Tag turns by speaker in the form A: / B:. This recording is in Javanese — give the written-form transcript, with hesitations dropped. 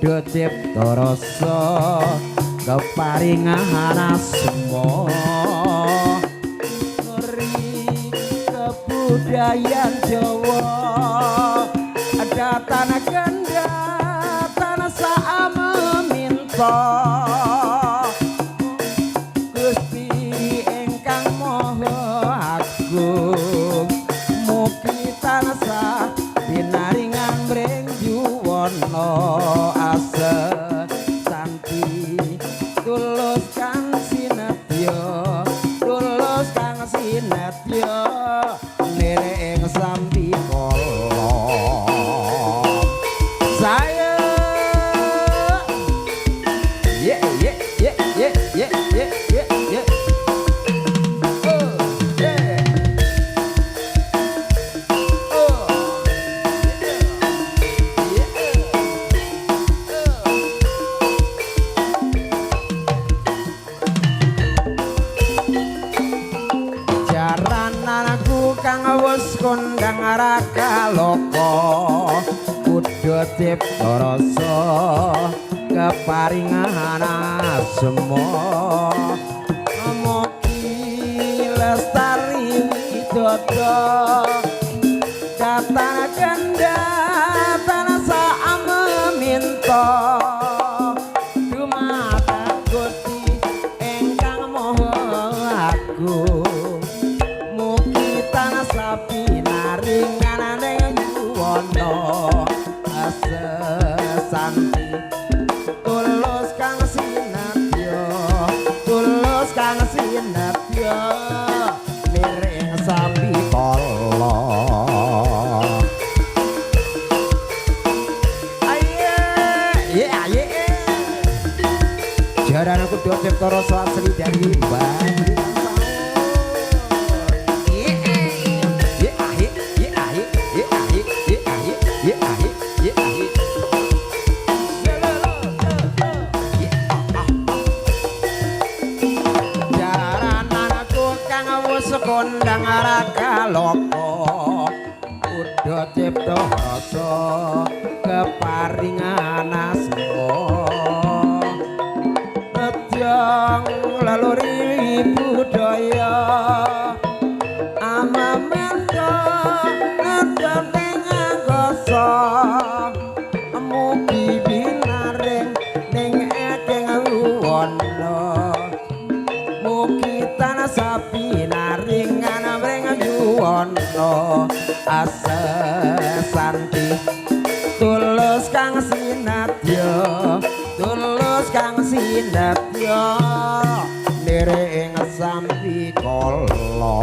A: Buddha cipta rasa keparingan asma ngeri kebudayaan Jawa datan ganda tanah saam minta Gusti ingkang maha agung mugi tansah binaringan mring yuwana ase santi tulus kang sinetya nire ing sambi kala saya yeah Jarananku kang wis kondang raka loko Buddha cipta rasa keparingan asma mugi lestari widodo datang ganda tanah saam minta dumateng Gusti ingkang maha agung sapi naringan ning yuwana ase santi tulus kang sinatya miring sapi kala aye jaran kudu cipta rasa asli dari Mbah sekondang raka loko Buddha cipta rasa keparingan asma Rejang laluri budaya amamenda ngedaning angkasa mugi binaring ning ekeng wuwana mugi tanah sapi naringan mring yuwana ase santi tulus kang sinatya nire ing sambi kala